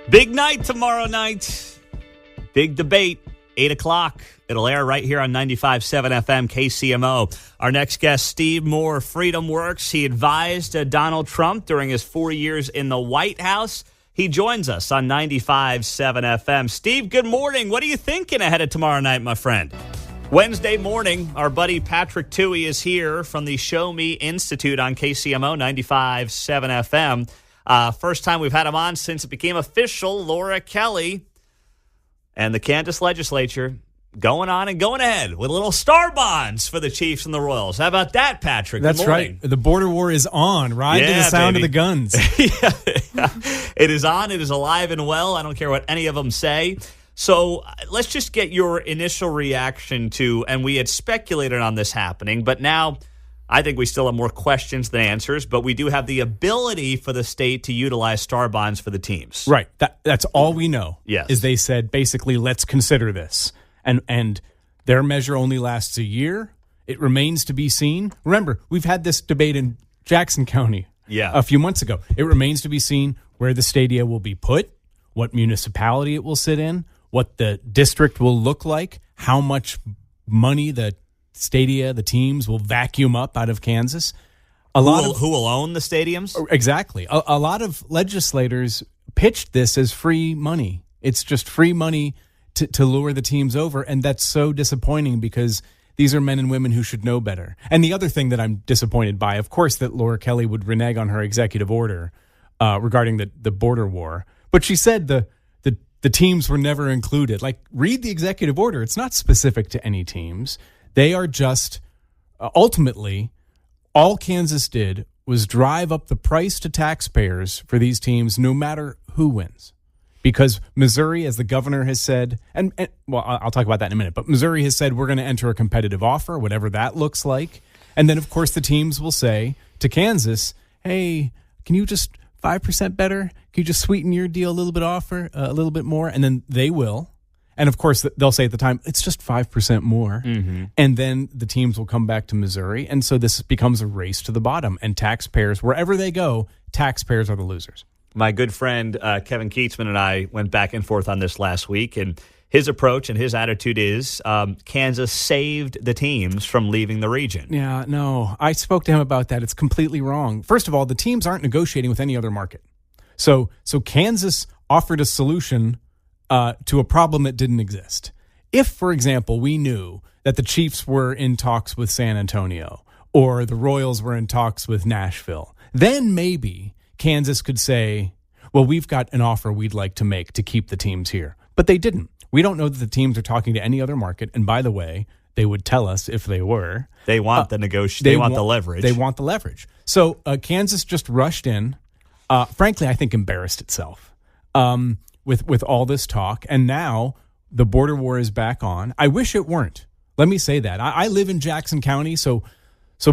Big night tomorrow night. Big debate, 8 o'clock. It'll air right here on 95.7 FM KCMO. Our next guest, Steve Moore, Freedom Works. He advised Donald Trump during his 4 years in the White House. He joins us on 95.7 FM. Steve, good morning. What are you thinking ahead of tomorrow night, my friend? Wednesday morning, our buddy Patrick Tuohey is here from the Show Me Institute on KCMO 95.7 FM. First time we've had him on since it became official. Laura Kelly and the Kansas legislature going on and going ahead with little star bonds for the Chiefs and the Royals. How about that, Patrick? That's right. The border war is on. Ride to the sound of the guns. Yeah. It is on. It is alive and well. I don't care what any of them say. So let's just get your initial reaction to, and we had speculated on this happening, but now I think we still have more questions than answers, but we do have the ability for the state to utilize star bonds for the teams. Right. That's all we know. Yes. Is they said, basically, let's consider this. And their measure only lasts a year. It remains to be seen. Remember, we've had this debate in Jackson County a few months ago. It remains to be seen where the stadia will be put, what municipality it will sit in, what the district will look like, how much money the stadia, the teams will vacuum up out of Kansas. Who will own the stadiums? Exactly. A lot of legislators pitched this as free money. It's just free money to lure the teams over, and that's so disappointing because these are men and women who should know better. And the other thing that I'm disappointed by, of course, that Laura Kelly would renege on her executive order regarding the border war, but she said the teams were never included. Like, read the executive order. It's not specific to any teams. They are just, ultimately, all Kansas did was drive up the price to taxpayers for these teams no matter who wins. Because Missouri, as the governor has said, and I'll talk about that in a minute, but Missouri has said we're going to enter a competitive offer, whatever that looks like. And then, of course, the teams will say to Kansas, hey, can you just 5% better? Can you just sweeten your deal a little bit more? And then they will. And, of course, they'll say at the time, it's just 5% more. Mm-hmm. And then the teams will come back to Missouri. And so this becomes a race to the bottom. And taxpayers, wherever they go, taxpayers are the losers. My good friend Kevin Keatsman and I went back and forth on this last week. And his approach and his attitude is Kansas saved the teams from leaving the region. Yeah, no. I spoke to him about that. It's completely wrong. First of all, the teams aren't negotiating with any other market. So Kansas offered a solution to a problem that didn't exist. If, for example, we knew that the Chiefs were in talks with San Antonio or the Royals were in talks with Nashville, then maybe Kansas could say, well, we've got an offer we'd like to make to keep the teams here. But they didn't. We don't know that the teams are talking to any other market. And by the way, they would tell us if they were. They want the They want the leverage. They want the leverage. So Kansas just rushed in. Frankly, I think embarrassed itself. With all this talk, and now the border war is back on. I wish it weren't. Let me say that. I live in Jackson County, so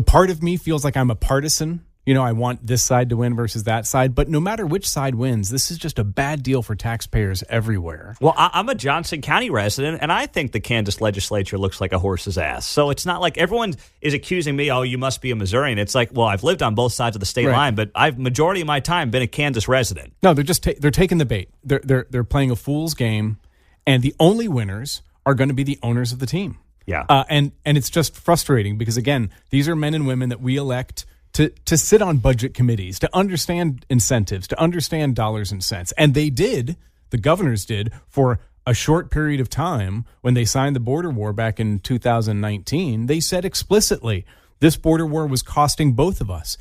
part of me feels like I'm a partisan. You know, I want this side to win versus that side. But no matter which side wins, this is just a bad deal for taxpayers everywhere. Well, I'm a Johnson County resident, and I think the Kansas legislature looks like a horse's ass. So it's not like everyone is accusing me, oh, you must be a Missourian. It's like, well, I've lived on both sides of the state line, but I've majority of my time been a Kansas resident. No, they're just they're taking the bait. They're playing a fool's game, and the only winners are going to be the owners of the team. Yeah, and it's just frustrating because, again, these are men and women that we elect to sit on budget committees, to understand incentives, to understand dollars and cents. And they did, the governors did, for a short period of time when they signed the border war back in 2019. They said explicitly, this border war was costing both of us.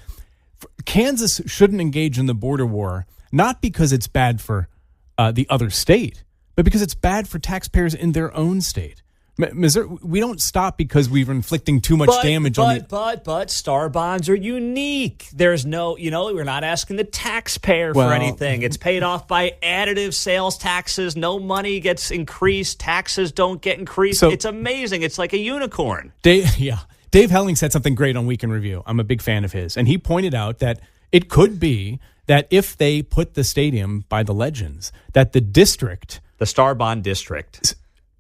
Kansas shouldn't engage in the border war, not because it's bad for the other state, but because it's bad for taxpayers in their own state. Missouri, we don't stop because we're inflicting too much damage on the... But star bonds are unique. There's no, we're not asking the taxpayer for anything. It's paid off by additive sales taxes. No money gets increased. Taxes don't get increased. So, it's amazing. It's like a unicorn. Dave Helling said something great on Week in Review. I'm a big fan of his. And he pointed out that it could be that if they put the stadium by the Legends, that the district... The Star Bond District...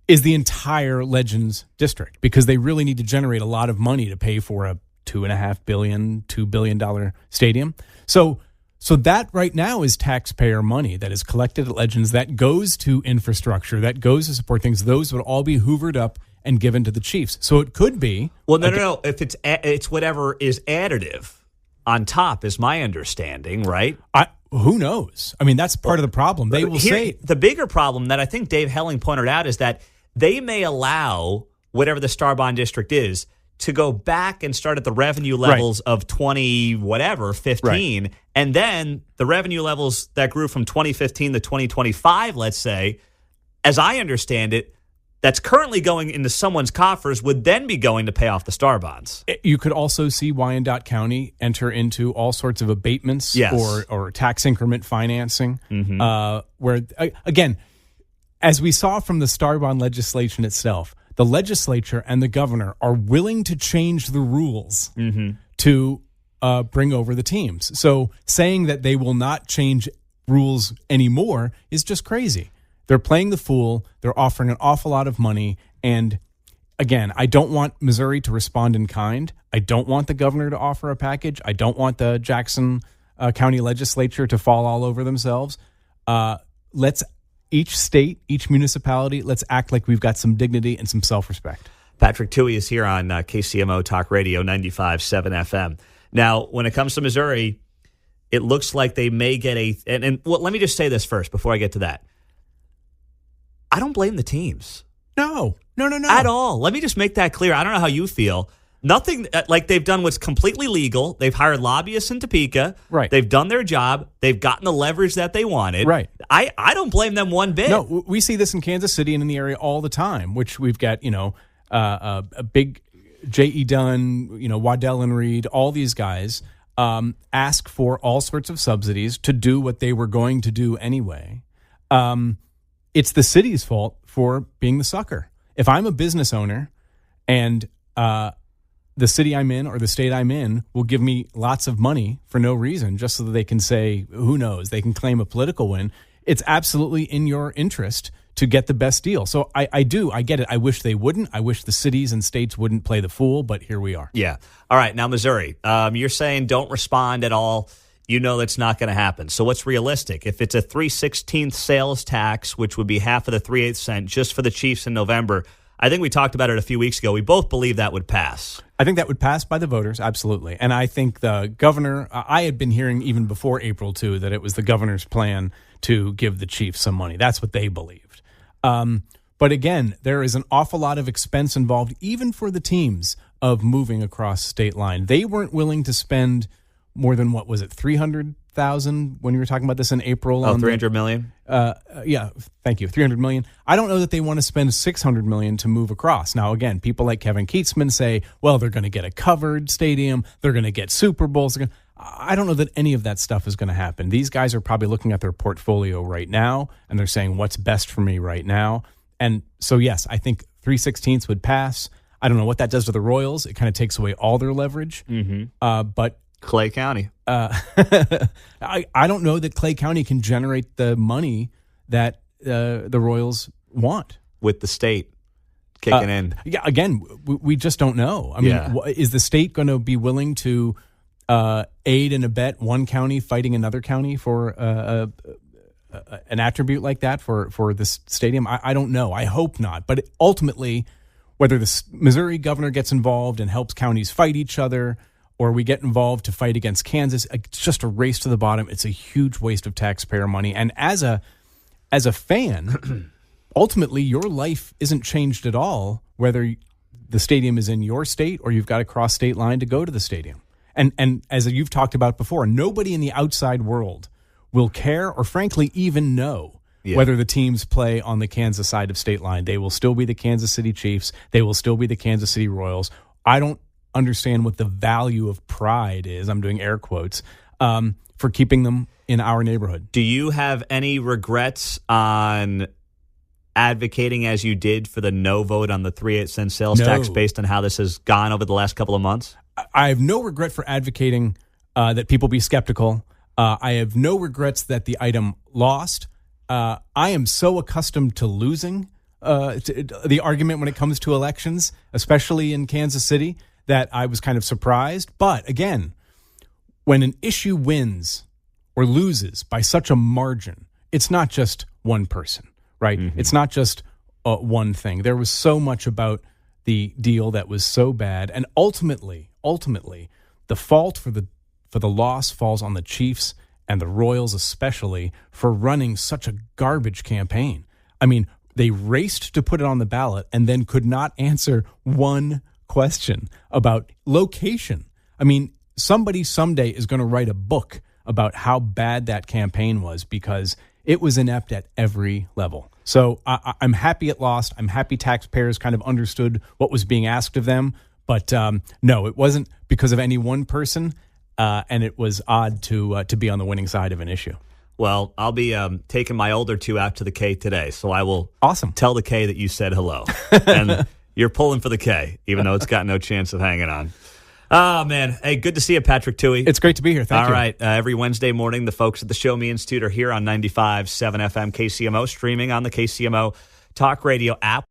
is the entire Legends district because they really need to generate a lot of money to pay for a $2.5 billion, $2 billion stadium. So So that right now is taxpayer money that is collected at Legends that goes to infrastructure, that goes to support things. Those would all be hoovered up and given to the Chiefs. So it could be. Well, no. If it's whatever is additive on top, is my understanding, right? Who knows? I mean, that's part of the problem. They will say the bigger problem that I think Dave Helling pointed out is that they may allow whatever the Star Bond District is to go back and start at the revenue levels of 15, and then the revenue levels that grew from 2015 to 2025, let's say, as I understand it, that's currently going into someone's coffers would then be going to pay off the Star Bonds. You could also see Wyandotte County enter into all sorts of abatements or tax increment financing, where, again, as we saw from the Star Bond legislation itself, the legislature and the governor are willing to change the rules to bring over the teams. So saying that they will not change rules anymore is just crazy. They're playing the fool. They're offering an awful lot of money. And again, I don't want Missouri to respond in kind. I don't want the governor to offer a package. I don't want the Jackson County legislature to fall all over themselves. Let's each state, each municipality, let's act like we've got some dignity and some self-respect. Patrick Tuohey is here on KCMO Talk Radio 95.7 FM. Now, when it comes to Missouri, it looks like they may get let me just say this first before I get to that. I don't blame the teams. No. At all. Let me just make that clear. I don't know how you feel. Nothing like they've done what's completely legal. They've hired lobbyists in Topeka. Right. They've done their job. They've gotten the leverage that they wanted. Right. I don't blame them one bit. No, we see this in Kansas City and in the area all the time, which we've got, a big J.E. Dunn, Waddell and Reed, all these guys ask for all sorts of subsidies to do what they were going to do anyway. It's the city's fault for being the sucker. If I'm a business owner and the city I'm in or the state I'm in will give me lots of money for no reason just so that they can say, who knows, they can claim a political win, it's absolutely in your interest to get the best deal. So I get it. I wish they wouldn't. I wish the cities and states wouldn't play the fool, but here we are. Yeah. All right. Now, Missouri, you're saying don't respond at all. You know that's not going to happen. So what's realistic? If it's a 3/16 sales tax, which would be half of the 3/8 cent just for the Chiefs in November, I think we talked about it a few weeks ago. We both believe that would pass. I think that would pass by the voters, absolutely. And I think the governor, I had been hearing even before April 2 that it was the governor's plan to give the Chiefs some money. That's what they believed. But again, there is an awful lot of expense involved, even for the teams, of moving across state line. They weren't willing to spend more than, what was it, $300,000 when you were talking about this in April? Oh, $300 million? Yeah, thank you, $300 million. I don't know that they want to spend $600 million to move across. Now, again, people like Kevin Keatsman say, well, they're going to get a covered stadium, they're going to get Super Bowls. I don't know that any of that stuff is going to happen. These guys are probably looking at their portfolio right now, and they're saying, what's best for me right now? And so, yes, I think 3/16 would pass. I don't know what that does to the Royals. It kind of takes away all their leverage. But Clay County. I don't know that Clay County can generate the money that the Royals want. With the state kicking in. Yeah, again, we just don't know. I mean, is the state going to be willing to aid and abet one county fighting another county for an attribute like that for this stadium? I don't know. I hope not. But ultimately, whether the Missouri governor gets involved and helps counties fight each other, or we get involved to fight against Kansas, it's just a race to the bottom. It's a huge waste of taxpayer money. And as a fan, ultimately your life isn't changed at all, whether the stadium is in your state or you've got to cross state line to go to the stadium. And as you've talked about before, nobody in the outside world will care or frankly even know whether the teams play on the Kansas side of state line. They will still be the Kansas City Chiefs. They will still be the Kansas City Royals. I don't understand what the value of pride is, I'm doing air quotes, for keeping them in our neighborhood. Do you have any regrets on advocating as you did for the no vote on the 3/8 cent sales tax based on how this has gone over the last couple of months? I have no regret for advocating that people be skeptical. I have no regrets that the item lost. I am so accustomed to losing the argument when it comes to elections, especially in Kansas City, that I was kind of surprised. But again, when an issue wins or loses by such a margin, it's not just one person, right? Mm-hmm. It's not just one thing. There was so much about the deal that was so bad, and ultimately, the fault for the loss falls on the Chiefs and the Royals especially for running such a garbage campaign. I mean, they raced to put it on the ballot and then could not answer one question about location. I mean, somebody someday is going to write a book about how bad that campaign was because it was inept at every level. So I'm happy it lost. I'm happy taxpayers kind of understood what was being asked of them. But no, it wasn't because of any one person, and it was odd to be on the winning side of an issue. Well, I'll be taking my older two out to the K today, so I will tell the K that you said hello. And you're pulling for the K, even though it's got no chance of hanging on. Oh, man. Hey, good to see you, Patrick Tuohey. It's great to be here. Thank you. All right. Every Wednesday morning, the folks at the Show Me Institute are here on 95.7 FM KCMO, streaming on the KCMO Talk Radio app.